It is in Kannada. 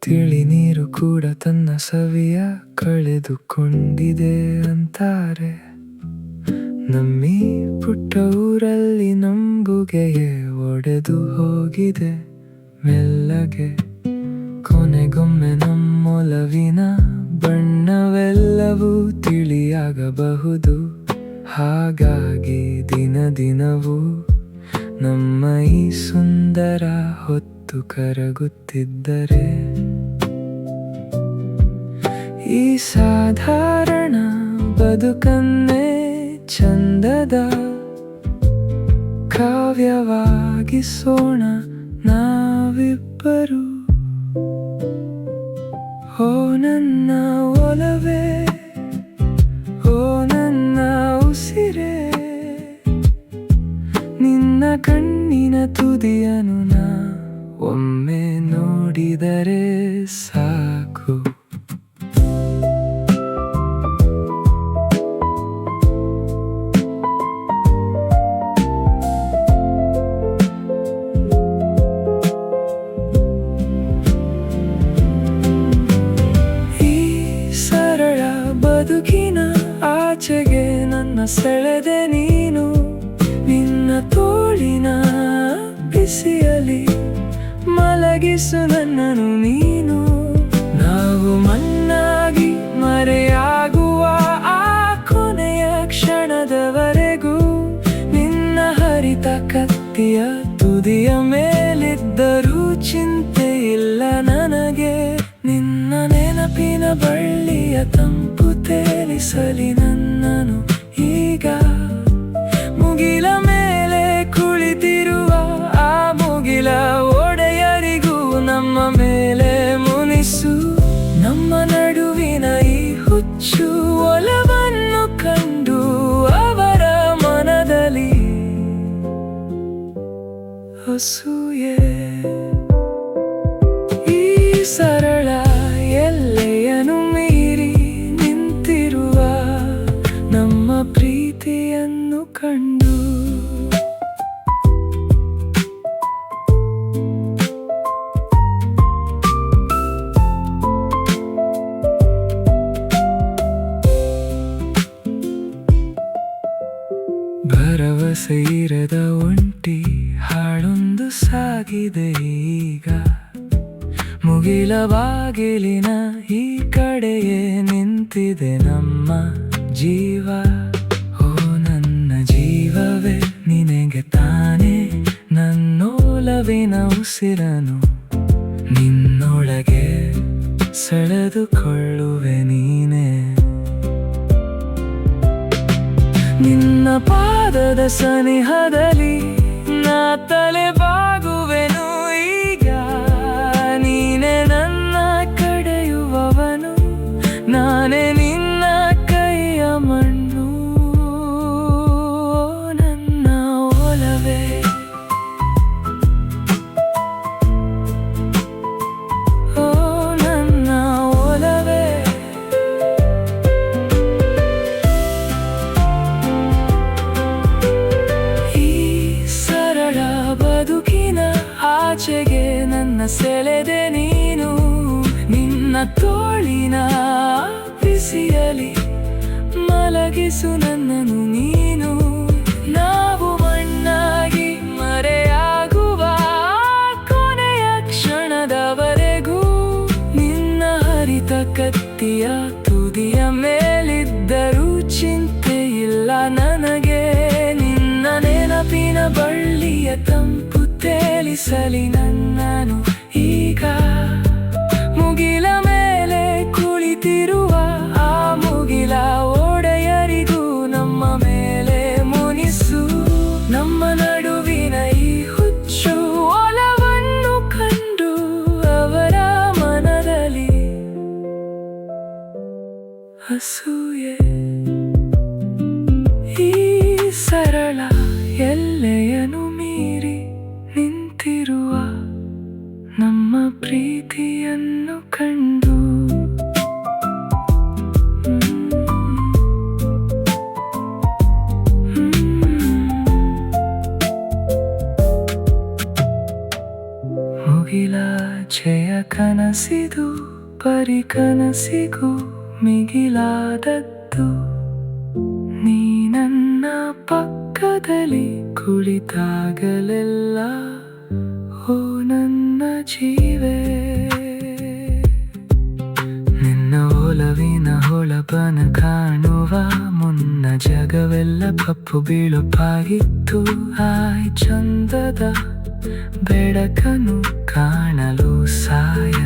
ತಿಳಿ ನೀರು ಕೂಡ ತನ್ನ ಸವಿಯ ಕಳೆದುಕೊಂಡಿದೆ ಅಂತಾರೆ. ನಮ್ಮೀ ಪುಟ್ಟ ಊರಲ್ಲಿ ನಂಬುಗೆಯೇ ಒಡೆದು ಹೋಗಿದೆ ಮೆಲ್ಲಗೆ. ಕೊನೆಗೊಮ್ಮೆ ನಮ್ಮೊಲವಿನ ಬಣ್ಣವೆಲ್ಲವೂ ತಿಳಿಯಾಗಬಹುದು. ಹಾಗಾಗಿ ದಿನ ದಿನವೂ ನಮ್ಮ ಈ ಸುಂದರ ಹೊತ್ತು ಕರಗುತ್ತಿದ್ದರೆ, ಈ ಸಾಧಾರಣ ಬದುಕನ್ನೇ ಚಂದದ ಕಾವ್ಯವಾಗಿಸೋಣ ನಾವಿಬ್ಬರು. ಓ ನನ್ನ ಒಲವೇ, ಓ ನನ್ನ ಉಸಿರೇ, ನಿನ್ನ ಕಣ್ಣಿನ ತುದಿಯನು ನಾ ಒಮ್ಮೆ ನೋಡಿದರೆ ಸಾಕು. ಬದುಕಿನ ಆಚೆಗೆ ನನ್ನ ಸೆಳೆದೆ ನೀನು. ನಿನ್ನ ತೋಳಿನ ಬಿಸಿಯಲಿ ಮಲಗಿಸು ನನ್ನನು ನೀನು. ನಾವು ಮಣ್ಣಾಗಿ ಮರೆಯಾಗುವ ಆ ಕೊನೆಯ ಕ್ಷಣದವರೆಗೂ ನಿನ್ನ ಹರಿತ ಕತ್ತಿಯ ತುದಿಯ ಮೇಲಿದ್ದರೂ ಚಿಂತೆ ಇಲ್ಲ ನನಗೆ. ನಿನ್ನ ನೆನಪಿನ ಬಳ್ಳಿಯ ತಂಪು ತೇಲಿಸಲಿ ನನ್ನನು ಈಗ. ಮುಗಿಲ ಮೇಲೆ ಕುಳಿತಿರುವ ಆ ಮುಗಿಲ ಒಡೆಯರಿಗೂ ನಮ್ಮ ಮೇಲೆ ಮುನಿಸು. ನಮ್ಮ ನಡುವಿನ ಈ ಹುಚ್ಚು ಒಲವನ್ನು ಕಂಡು ಅವರ ಮನದಲ್ಲಿ ಅಸೂಯೆ. ಈ ಸರಳ ಎಲ್ಲೆಯನ್ನು ಮೀರಿ ನಿಂತಿರುವ ನಮ್ಮ ಪ್ರೀತಿಯನ್ನು ಕಂಡು ಭರವಸೆ ಇರದ ಒಂಟಿ ಹಾಡೊಂದು ಸಾಗಿದೆ ಈಗ. ಮುಗಿಲ ಬಾಗಿಲಿನ ಈ ಕಡೆಯೇ ನಿಂತಿದೆ ನಮ್ಮ ಜೀವ. ಓ ನನ್ನ ಜೀವವೇ, ನಿನಗೆ ತಾನೇ ನನ್ನೊಲವಿನ ಉಸಿರನು ನಿನ್ನೊಳಗೆ ಸೆಳೆದುಕೊಳ್ಳುವೆ ನೀನೆ. ನಿನ್ನ ಪಾದದ ಸನಿಹದಲ್ಲಿ ನಾ ತಲೆ ಬಾಗುವೆನು ಈಗ. ನೀನೆ ನನ್ನ ಕಡೆಯುವವನು, ನಾನೇ ನಿನ್ನ ಕೈಯ ಮಣ್ಣು. ನನ್ನ ಒಲವೇ, ಓ ನನ್ನ ಒಲವೇ. ಈ ಸರಳ ಬದುಕಿನ ಆಚೆಗೆ ನನ್ನ ಸೆಳೆದೆ ನೀನು. ನಿನ್ನ ತೋಳಿನ ಬಿಸಿಯಲಿ ಮಲಗಿಸು ನನ್ನನು ನೀನು. ನಾವು ಮಣ್ಣಾಗಿ ಮರೆಯಾಗುವ ಕೊನೆಯ ಕ್ಷಣದವರೆಗೂ ನಿನ್ನ ಹರಿತ ಕತ್ತಿಯ ತುದಿಯ ಮೇಲಿದ್ದರೂ ಚಿಂತೆ ಇಲ್ಲ ನನಗೆ. ನಿನ್ನ ನೆನಪಿನ ಬಳ್ಳಿಯ ತಂಪು ತೇಲಿಸಲಿ ನನ್ನನು ಈಗ. ಮುಗಿಲ ಮೇಲೆ ಕುಳಿತಿರುವ ಆ ಮುಗಿಲ ಒಡೆಯರಿಗೂ ನಮ್ಮ ಮೇಲೆ ಮುನಿಸು. ನಮ್ಮ ನಡುವಿನ ಈ ಹುಚ್ಚು ಒಲವನ್ನು ಕಂಡು ಅವರ ಮನದಲ್ಲಿ ಅಸೂಯೆ. ಈ ಸರಳ ಎಲ್ಲೆಯನ್ನು ಮೀರಿ ನಿಂತಿರುವ ನಮ್ಮ ಪ್ರೀತಿಯನ್ನು ಕಂಡು ಅಭಿಲಾಷೆಯ ಕನಸಿದು ಪರಿಕನಸಿಗೂ ಮಿಗಿಲಾದದ್ದು. ನೀ ನನ್ನ ಪಕ್ಕದಲ್ಲಿ ಕುಳಿತಾಗಲೆಲ್ಲ ಓ ನನ್ನ ಜೀವೇ, ನಿನ್ನ ಒಲವಿನ ಹೊಳಪನ ಕಾಣುವ ಮುನ್ನ ಜಗವೆಲ್ಲ ಕಪ್ಪು ಬೀಳುಪಾಗಿತ್ತು. ಚಂದದ ಬೆಳಕನ್ನು ಕಾಣಲು ಸಾಯ